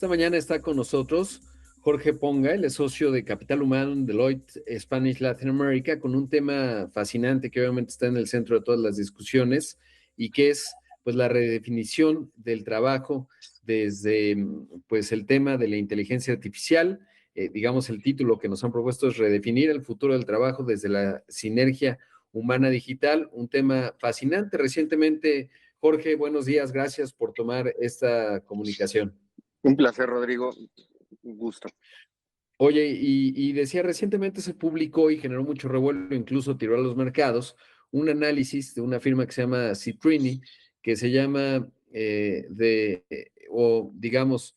Esta mañana está con nosotros Jorge Ponga, él es socio de Capital Humano en Deloitte Spanish Latin America, con un tema fascinante que obviamente está en el centro de todas las discusiones y que es pues la redefinición del trabajo desde pues el tema de la inteligencia artificial. Digamos, el título que nos han propuesto es redefinir el futuro del trabajo desde la sinergia humana digital, un tema fascinante. Recientemente, Jorge, buenos días, gracias por tomar esta comunicación. Un placer, Rodrigo. Un gusto. Oye, y decía, recientemente se publicó y generó mucho revuelo, incluso tiró a los mercados, un análisis de una firma que se llama Citrini, que se llama, o digamos,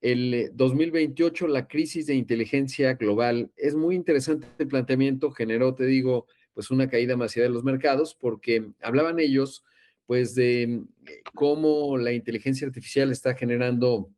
el 2028, la crisis de inteligencia global. Es muy interesante el planteamiento, generó, te digo, pues una caída masiva de los mercados, porque hablaban ellos, pues, de cómo la inteligencia artificial está generando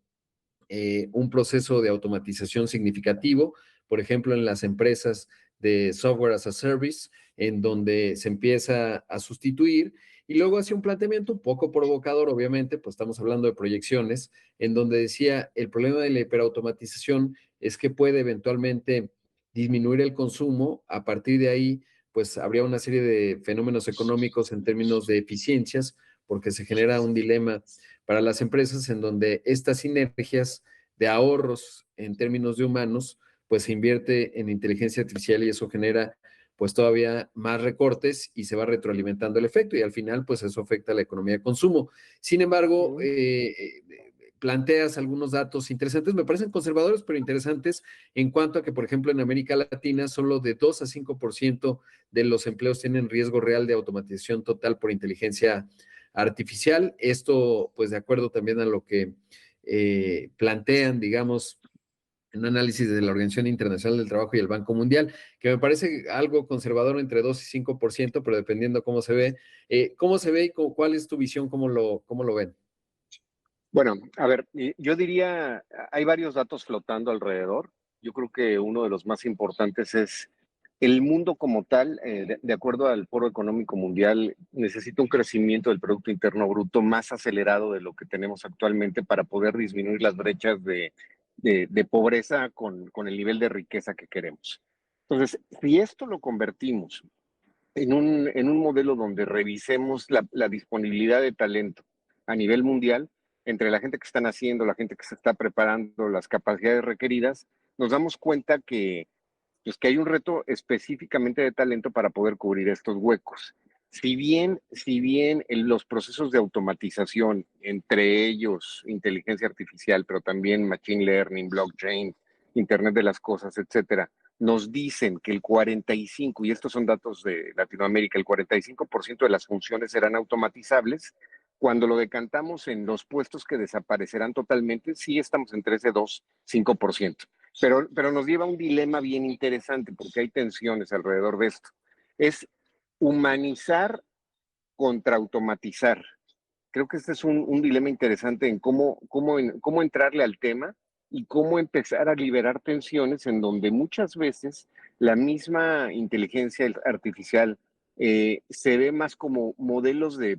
un proceso de automatización significativo, por ejemplo, en las empresas de software as a service, en donde se empieza a sustituir, y luego hace un planteamiento un poco provocador, obviamente, pues estamos hablando de proyecciones, en donde decía, el problema de la hiperautomatización es que puede eventualmente disminuir el consumo, a partir de ahí, pues habría una serie de fenómenos económicos en términos de eficiencias, porque se genera un dilema para las empresas en donde estas sinergias de ahorros en términos de humanos, pues se invierte en inteligencia artificial y eso genera pues todavía más recortes y se va retroalimentando el efecto y al final pues eso afecta a la economía de consumo. Sin embargo, planteas algunos datos interesantes, me parecen conservadores, pero interesantes en cuanto a que, por ejemplo, en América Latina solo de 2 a 5% de los empleos tienen riesgo real de automatización total por inteligencia artificial. Esto, pues, de acuerdo también a lo que plantean, digamos, en un análisis de la Organización Internacional del Trabajo y el Banco Mundial, que me parece algo conservador entre 2 y 5%, pero dependiendo cómo se ve. ¿Cómo se ve y cuál es tu visión? Cómo lo ven? Bueno, a ver, yo diría, hay varios datos flotando alrededor. Yo creo que uno de los más importantes es el mundo como tal, de acuerdo al Foro Económico Mundial, necesita un crecimiento del Producto Interno Bruto más acelerado de lo que tenemos actualmente para poder disminuir las brechas de pobreza con el nivel de riqueza que queremos. Entonces, si esto lo convertimos en un modelo donde revisemos la disponibilidad de talento a nivel mundial, entre la gente que están haciendo, la gente que se está preparando, las capacidades requeridas, nos damos cuenta que hay un reto específicamente de talento para poder cubrir estos huecos. Si bien los procesos de automatización, entre ellos inteligencia artificial, pero también machine learning, blockchain, Internet de las cosas, etcétera, nos dicen que el 45, y estos son datos de Latinoamérica, el 45% de las funciones serán automatizables. Cuando lo decantamos en los puestos que desaparecerán totalmente, sí estamos entre ese 2-5%. Pero nos lleva a un dilema bien interesante porque hay tensiones alrededor de esto. Es humanizar contra automatizar. Creo que este es un dilema interesante en cómo entrarle al tema y cómo empezar a liberar tensiones en donde muchas veces la misma inteligencia artificial se ve más como modelos de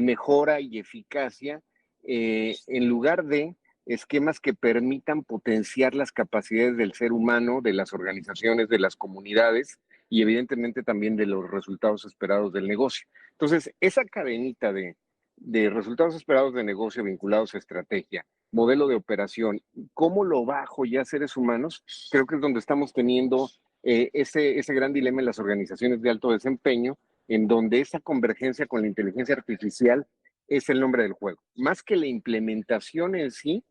mejora y eficacia en lugar de esquemas que permitan potenciar las capacidades del ser humano, de las organizaciones, de las comunidades y evidentemente también de los resultados esperados del negocio. Entonces, esa cadenita de resultados esperados de negocio vinculados a estrategia, modelo de operación, cómo lo bajo ya a seres humanos, creo que es donde estamos teniendo ese gran dilema en las organizaciones de alto desempeño, en donde esa convergencia con la inteligencia artificial es el nombre del juego. Más que la implementación en sí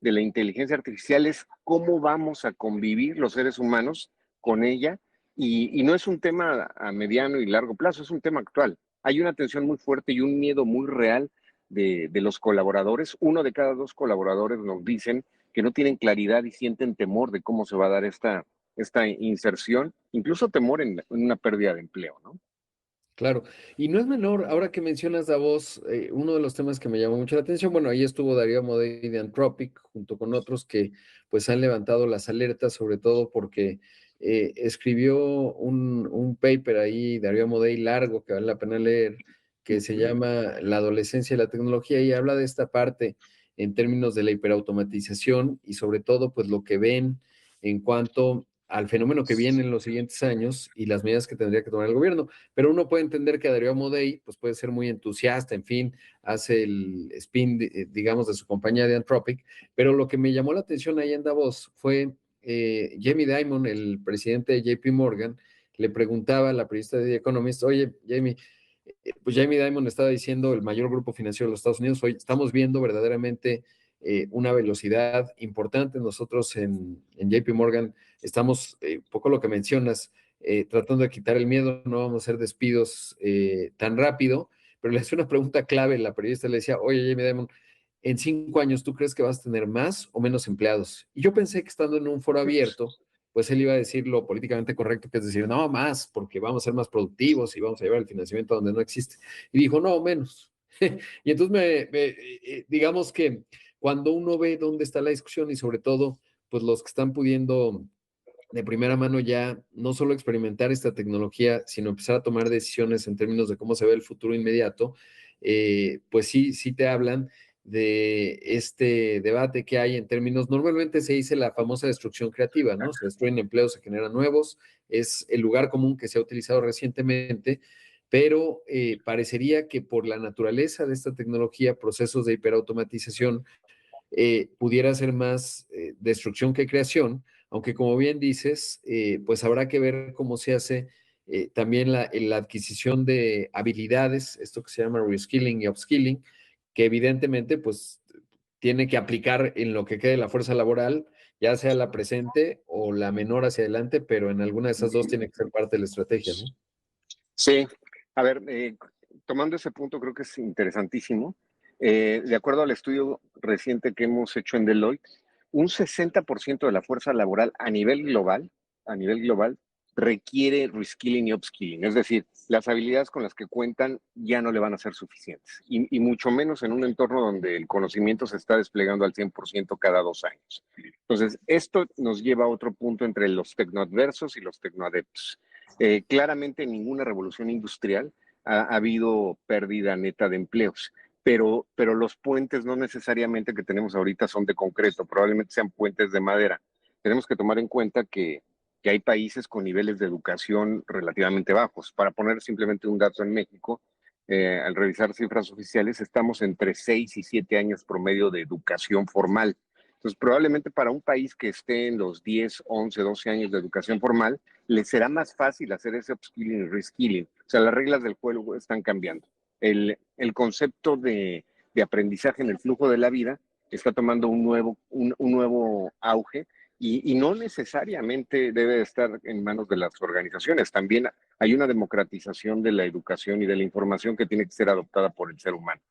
de la inteligencia artificial es cómo vamos a convivir los seres humanos con ella y no es un tema a mediano y largo plazo, es un tema actual. Hay una tensión muy fuerte y un miedo muy real de los colaboradores. Uno de cada dos colaboradores nos dicen que no tienen claridad y sienten temor de cómo se va a dar esta inserción, incluso temor en una pérdida de empleo, ¿no? Claro, y no es menor, ahora que mencionas Davos, uno de los temas que me llamó mucho la atención, bueno, ahí estuvo Darío Amodei de Anthropic, junto con otros que pues han levantado las alertas, sobre todo porque escribió un paper ahí, Darío Amodei, largo, que vale la pena leer, que se llama La adolescencia y la tecnología, y habla de esta parte en términos de la hiperautomatización y sobre todo, pues lo que ven en cuanto al fenómeno que viene en los siguientes años y las medidas que tendría que tomar el gobierno. Pero uno puede entender que Darío Amodei, pues puede ser muy entusiasta, en fin, hace el spin, digamos, de su compañía de Anthropic, pero lo que me llamó la atención ahí en Davos fue Jamie Dimon, el presidente de JP Morgan, le preguntaba a la periodista de The Economist, oye, Jamie, pues Jamie Dimon estaba diciendo, el mayor grupo financiero de los Estados Unidos, hoy estamos viendo verdaderamente una velocidad importante. Nosotros en JP Morgan estamos, poco lo que mencionas, tratando de quitar el miedo, no vamos a hacer despidos tan rápido, pero le hacía una pregunta clave, la periodista le decía, oye, Jamie Dimon, en 5 años, ¿tú crees que vas a tener más o menos empleados? Y yo pensé que estando en un foro abierto, pues él iba a decir lo políticamente correcto, que es decir, no, más, porque vamos a ser más productivos y vamos a llevar el financiamiento donde no existe. Y dijo, no, menos. Y entonces, digamos que cuando uno ve dónde está la discusión y sobre todo, pues los que están pudiendo de primera mano ya no solo experimentar esta tecnología, sino empezar a tomar decisiones en términos de cómo se ve el futuro inmediato, pues sí, sí te hablan de este debate que hay en términos, normalmente se dice la famosa destrucción creativa, ¿no? Se destruyen empleos, se generan nuevos, es el lugar común que se ha utilizado recientemente, pero parecería que por la naturaleza de esta tecnología, procesos de hiperautomatización, pudiera ser más destrucción que creación, aunque como bien dices, pues habrá que ver cómo se hace también la adquisición de habilidades, esto que se llama reskilling y upskilling, que evidentemente pues tiene que aplicar en lo que quede la fuerza laboral, ya sea la presente o la menor hacia adelante, pero en alguna de esas dos tiene que ser parte de la estrategia, ¿no? Sí, a ver, tomando ese punto creo que es interesantísimo. De acuerdo al estudio reciente que hemos hecho en Deloitte, un 60% de la fuerza laboral a nivel global, requiere reskilling y upskilling. Es decir, las habilidades con las que cuentan ya no le van a ser suficientes. Y mucho menos en un entorno donde el conocimiento se está desplegando al 100% cada 2 años. Entonces, esto nos lleva a otro punto entre los tecnoadversos y los tecnoadeptos. Claramente en ninguna revolución industrial ha habido pérdida neta de empleos, pero los puentes no necesariamente que tenemos ahorita son de concreto, probablemente sean puentes de madera. Tenemos que tomar en cuenta que hay países con niveles de educación relativamente bajos. Para poner simplemente un dato en México, al revisar cifras oficiales, estamos entre 6 y 7 años promedio de educación formal. Entonces, probablemente para un país que esté en los 10, 11, 12 años de educación formal, le será más fácil hacer ese upskilling y reskilling. O sea, las reglas del juego están cambiando. El concepto de aprendizaje en el flujo de la vida está tomando un nuevo auge y no necesariamente debe estar en manos de las organizaciones. También hay una democratización de la educación y de la información que tiene que ser adoptada por el ser humano.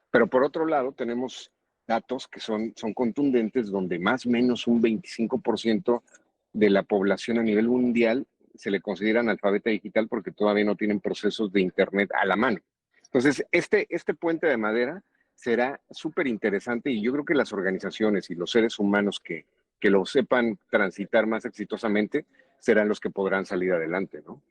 Pero por otro lado, tenemos datos que son contundentes, donde más o menos un 25% de la población a nivel mundial se le considera analfabeta digital porque todavía no tienen procesos de Internet a la mano. Entonces, este puente de madera será súper interesante y yo creo que las organizaciones y los seres humanos que lo sepan transitar más exitosamente serán los que podrán salir adelante, ¿no?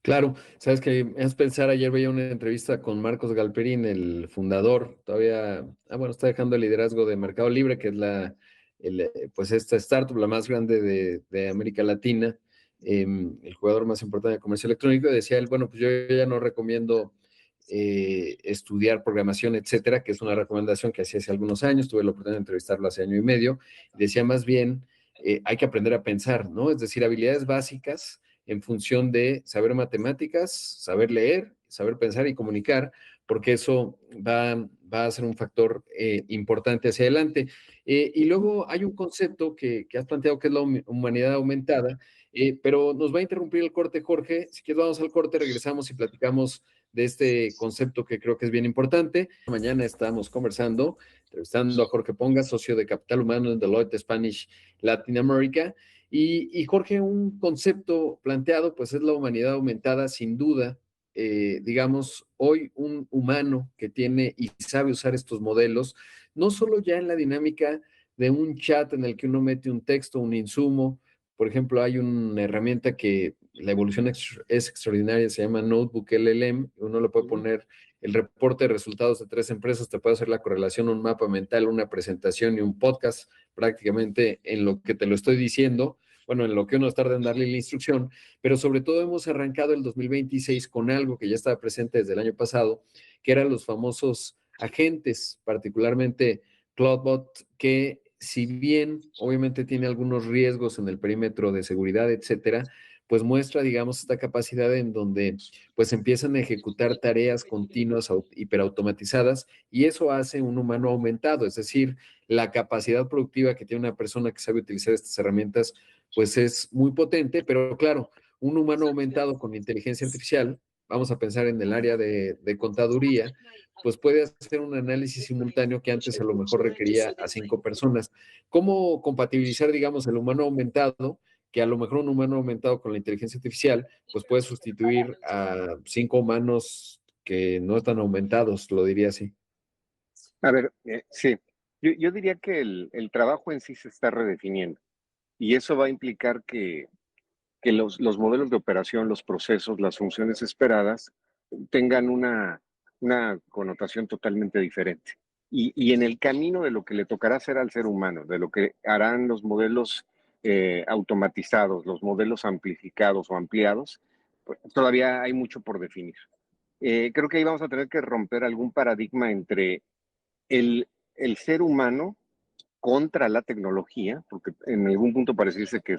Claro, sabes que me haces pensar, ayer veía una entrevista con Marcos Galperín, el fundador, todavía, bueno, está dejando el liderazgo de Mercado Libre, que es pues esta startup, la más grande de América Latina, el jugador más importante de comercio electrónico, y decía él, bueno, pues yo ya no recomiendo estudiar programación, etcétera, que es una recomendación que hacía hace algunos años, tuve la oportunidad de entrevistarlo hace año y medio, y decía más bien, hay que aprender a pensar, ¿no? Es decir, habilidades básicas en función de saber matemáticas, saber leer, saber pensar y comunicar, porque eso va a ser un factor importante hacia adelante. Y luego hay un concepto que has planteado que es la humanidad aumentada, pero nos va a interrumpir el corte, Jorge. Si quieres, vamos al corte, regresamos y platicamos de este concepto que creo que es bien importante. Mañana estamos conversando, entrevistando a Jorge Ponga, socio de Capital Humano en Deloitte Spanish Latin America. Y Jorge, un concepto planteado, pues es la humanidad aumentada, sin duda. Digamos, hoy un humano que tiene y sabe usar estos modelos, no solo ya en la dinámica de un chat en el que uno mete un texto, un insumo. Por ejemplo, hay una herramienta que la evolución es extraordinaria, se llama Notebook LLM, uno lo puede poner el reporte de resultados de 3 empresas, te puede hacer la correlación, un mapa mental, una presentación y un podcast prácticamente en lo que te lo estoy diciendo, bueno, en lo que uno tarda en darle la instrucción, pero sobre todo hemos arrancado el 2026 con algo que ya estaba presente desde el año pasado, que eran los famosos agentes, particularmente Cloudbot, que si bien obviamente tiene algunos riesgos en el perímetro de seguridad, etcétera, pues muestra, digamos, esta capacidad en donde pues empiezan a ejecutar tareas continuas hiperautomatizadas y eso hace un humano aumentado, es decir, la capacidad productiva que tiene una persona que sabe utilizar estas herramientas pues es muy potente, pero claro, un humano aumentado con inteligencia artificial, vamos a pensar en el área de contaduría, pues puede hacer un análisis simultáneo que antes a lo mejor requería a 5 personas. ¿Cómo compatibilizar, digamos, el humano aumentado, que a lo mejor un humano aumentado con la inteligencia artificial, pues puede sustituir a 5 humanos que no están aumentados, lo diría así? A ver, sí, yo diría que el trabajo en sí se está redefiniendo y eso va a implicar que los modelos de operación, los procesos, las funciones esperadas tengan una connotación totalmente diferente. Y en el camino de lo que le tocará hacer al ser humano, de lo que harán los modelos automatizados, los modelos amplificados o ampliados, pues, todavía hay mucho por definir. Creo que ahí vamos a tener que romper algún paradigma entre el ser humano contra la tecnología, porque en algún punto pareciese que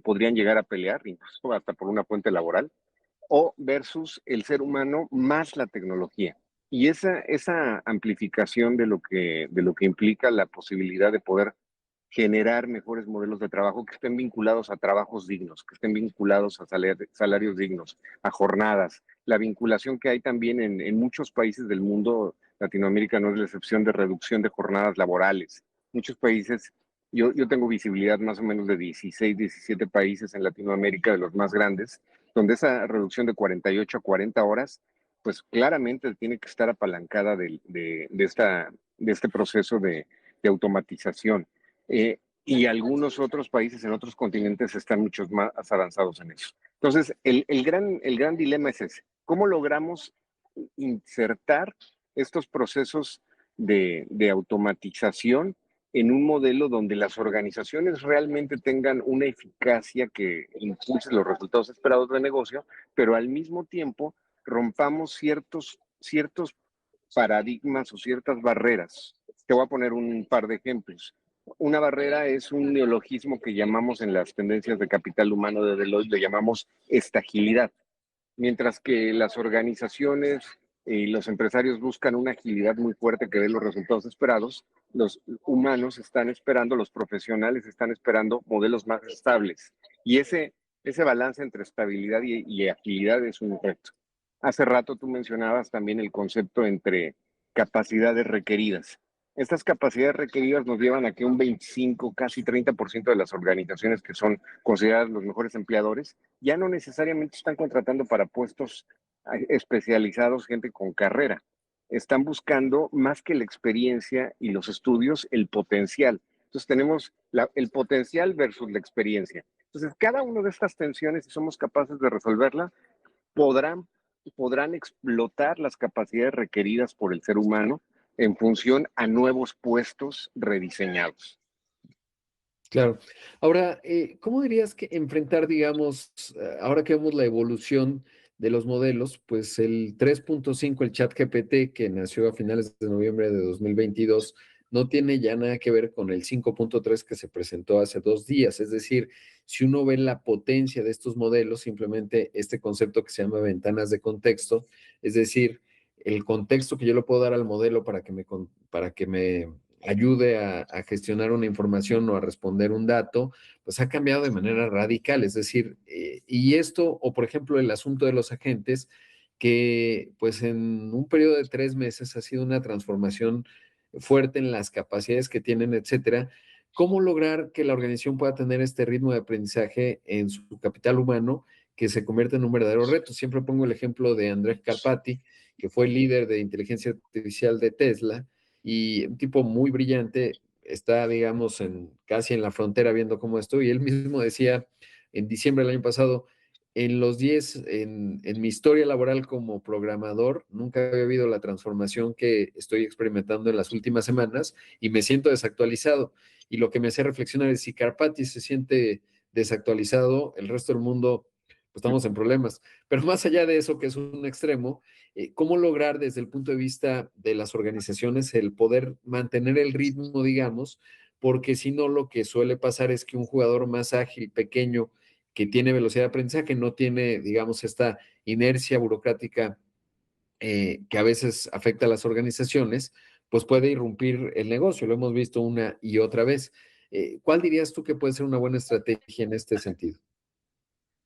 podrían llegar a pelear, incluso hasta por una fuente laboral, o versus el ser humano más la tecnología. Y esa amplificación de lo que implica la posibilidad de poder generar mejores modelos de trabajo que estén vinculados a trabajos dignos, que estén vinculados a salarios dignos, a jornadas. La vinculación que hay también en muchos países del mundo, Latinoamérica no es la excepción, de reducción de jornadas laborales. Muchos países, yo tengo visibilidad más o menos de 16, 17 países en Latinoamérica, de los más grandes, donde esa reducción de 48 a 40 horas, pues claramente tiene que estar apalancada de este proceso de automatización. Y algunos otros países en otros continentes están muchos más avanzados en eso. Entonces, el gran dilema es ese. ¿Cómo logramos insertar estos procesos de automatización en un modelo donde las organizaciones realmente tengan una eficacia que impulse los resultados esperados de negocio, pero al mismo tiempo rompamos ciertos paradigmas o ciertas barreras? Te voy a poner un par de ejemplos. Una barrera es un neologismo que llamamos en las tendencias de capital humano de Deloitte, le llamamos estagilidad. Mientras que las organizaciones y los empresarios buscan una agilidad muy fuerte que dé los resultados esperados, los humanos están esperando, los profesionales están esperando modelos más estables. Y ese balance entre estabilidad y agilidad es un reto. Hace rato tú mencionabas también el concepto entre capacidades requeridas. Estas capacidades requeridas nos llevan a que un 25, casi 30% de las organizaciones que son consideradas los mejores empleadores ya no necesariamente están contratando para puestos especializados, gente con carrera. Están buscando más que la experiencia y los estudios, el potencial. Entonces tenemos el potencial versus la experiencia. Entonces, cada una de estas tensiones, si somos capaces de resolverla, podrán, podrán explotar las capacidades requeridas por el ser humano en función a nuevos puestos rediseñados. Claro. Ahora, ¿cómo dirías que enfrentar, digamos, ahora que vemos la evolución de los modelos, pues el 3.5, el chat GPT, que nació a finales de noviembre de 2022, no tiene ya nada que ver con el 5.3 que se presentó hace 2 días? Es decir, si uno ve la potencia de estos modelos, simplemente este concepto que se llama ventanas de contexto, es decir, el contexto que yo le puedo dar al modelo para que me ayude a gestionar una información o a responder un dato, pues ha cambiado de manera radical. Es decir, y esto, o por ejemplo, el asunto de los agentes, que pues en un periodo de 3 meses ha sido una transformación fuerte en las capacidades que tienen, etcétera. ¿Cómo lograr que la organización pueda tener este ritmo de aprendizaje en su capital humano que se convierta en un verdadero reto? Siempre pongo el ejemplo de Andrés Carpati, que fue líder de inteligencia artificial de Tesla, y un tipo muy brillante, está, digamos, casi en la frontera viendo cómo estoy. Y él mismo decía en diciembre del año pasado, en mi historia laboral como programador, nunca había habido la transformación que estoy experimentando en las últimas semanas y me siento desactualizado. Y lo que me hace reflexionar es si Carpati se siente desactualizado, el resto del mundo, pues estamos en problemas. Pero más allá de eso, que es un extremo, ¿cómo lograr desde el punto de vista de las organizaciones el poder mantener el ritmo, digamos? Porque si no, lo que suele pasar es que un jugador más ágil, pequeño, que tiene velocidad de aprendizaje, no tiene, digamos, esta inercia burocrática que a veces afecta a las organizaciones, pues puede irrumpir el negocio. Lo hemos visto una y otra vez. ¿Cuál dirías tú que puede ser una buena estrategia en este sentido?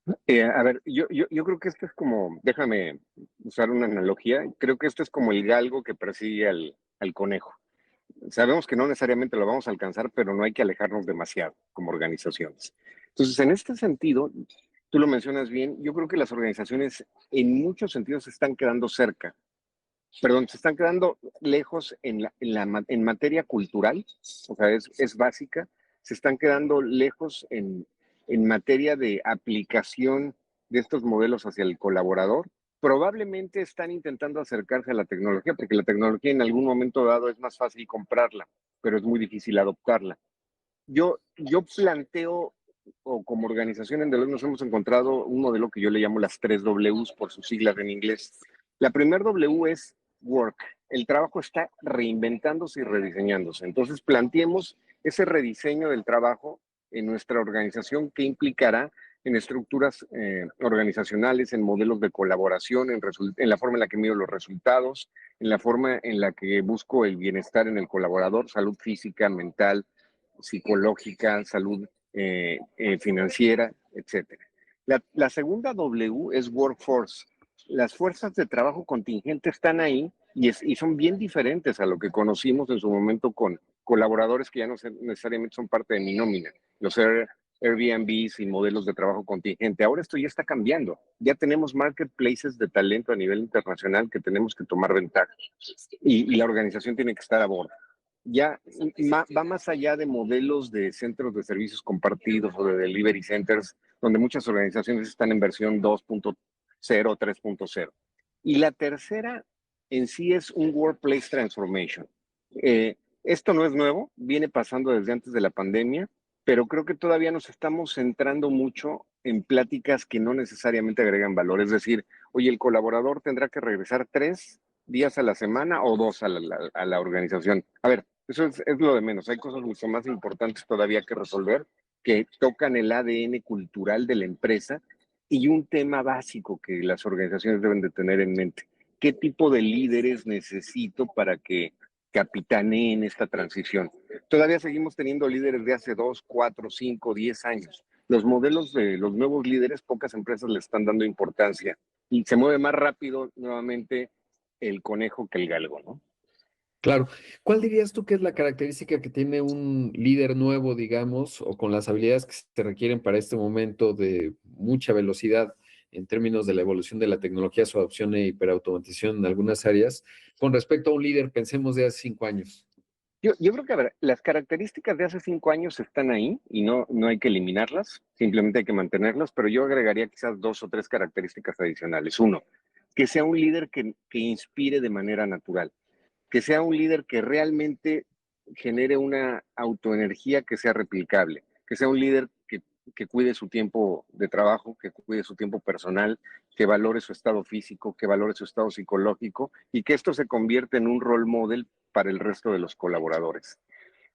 A ver, yo creo que esto es como, déjame usar una analogía, creo que esto es como el galgo que persigue al conejo. Sabemos que no necesariamente lo vamos a alcanzar, pero no hay que alejarnos demasiado como organizaciones. Entonces, en este sentido, tú lo mencionas bien, yo creo que las organizaciones en muchos sentidos se están quedando cerca, perdón, se están quedando lejos en materia cultural, o sea, es básica, se están quedando lejos en materia de aplicación de estos modelos hacia el colaborador. Probablemente están intentando acercarse a la tecnología, porque la tecnología en algún momento dado es más fácil comprarla, pero es muy difícil adoptarla. Yo planteo, o como organización en Deloitte nos hemos encontrado un modelo que yo le llamo las 3 Ws por sus siglas en inglés. La primera W es work. El trabajo está reinventándose y rediseñándose. Entonces planteemos ese rediseño del trabajo en nuestra organización que implicará en estructuras organizacionales, en modelos de colaboración, en la forma en la que mido los resultados, en la forma en la que busco el bienestar en el colaborador, salud física, mental, psicológica, salud financiera, etcétera. La segunda W es workforce. Las fuerzas de trabajo contingente están ahí y son bien diferentes a lo que conocimos en su momento con colaboradores que ya no necesariamente son parte de mi nómina, los Airbnbs y modelos de trabajo contingente. Ahora esto ya está cambiando. Ya tenemos marketplaces de talento a nivel internacional que tenemos que tomar ventaja y la organización tiene que estar a bordo. Ya va más allá de modelos de centros de servicios compartidos o de delivery centers, donde muchas organizaciones están en versión 2.0, 3.0. Y la tercera en sí es un workplace transformation. Esto no es nuevo, viene pasando desde antes de la pandemia, pero creo que todavía nos estamos centrando mucho en pláticas que no necesariamente agregan valor. Es decir, oye, el colaborador tendrá que regresar 3 días a la semana o 2 a la organización. A ver, eso es lo de menos. Hay cosas mucho más importantes todavía que resolver que tocan el ADN cultural de la empresa y un tema básico que las organizaciones deben de tener en mente. ¿Qué tipo de líderes necesito para que capitaneen esta transición? Todavía seguimos teniendo líderes de hace 2, 4, 5, 10 años. Los modelos de los nuevos líderes, pocas empresas le están dando importancia y se mueve más rápido nuevamente el conejo que el galgo, ¿no? Claro. ¿Cuál dirías tú que es la característica que tiene un líder nuevo, digamos, o con las habilidades que se requieren para este momento de mucha velocidad en términos de la evolución de la tecnología, su adopción e hiperautomatización en algunas áreas, con respecto a un líder, pensemos de hace 5 años? Yo creo que, a ver, las características de hace 5 años están ahí y no hay que eliminarlas, simplemente hay que mantenerlas, pero yo agregaría quizás 2 o 3 características adicionales. Uno, que sea un líder que inspire de manera natural, que sea un líder que realmente genere una autoenergía que sea replicable, que sea un líder que cuide su tiempo de trabajo, que cuide su tiempo personal, que valore su estado físico, que valore su estado psicológico y que esto se convierta en un role model para el resto de los colaboradores.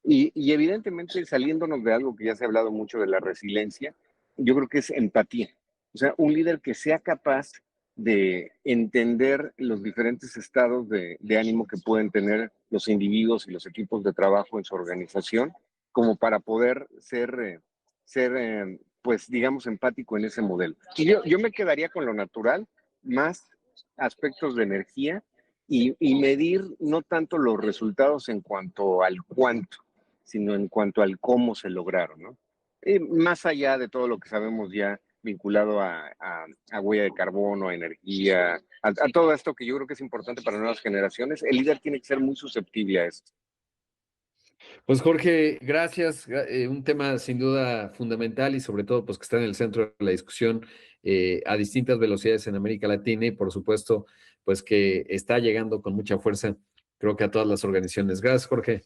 Y evidentemente saliéndonos de algo que ya se ha hablado mucho de la resiliencia, yo creo que es empatía. O sea, un líder que sea capaz de entender los diferentes estados de ánimo que pueden tener los individuos y los equipos de trabajo en su organización, como para poder ser pues, digamos, empático en ese modelo. Y yo me quedaría con lo natural, más aspectos de energía y medir no tanto los resultados en cuanto al cuánto, sino en cuanto al cómo se lograron, ¿no? Más allá de todo lo que sabemos ya vinculado a huella de carbono, a energía, a todo esto que yo creo que es importante para nuevas generaciones, el líder tiene que ser muy susceptible a esto. Pues Jorge, gracias. Un tema sin duda fundamental y sobre todo pues que está en el centro de la discusión a distintas velocidades en América Latina y por supuesto pues que está llegando con mucha fuerza creo que a todas las organizaciones. Gracias Jorge.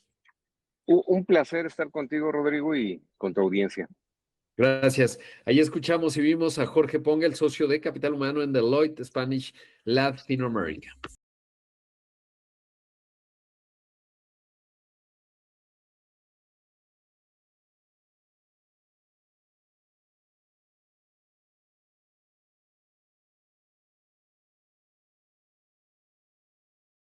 Un placer estar contigo, Rodrigo, y con tu audiencia. Gracias. Ahí escuchamos y vimos a Jorge Ponga, el socio de Capital Humano en Deloitte Spanish Latinoamérica.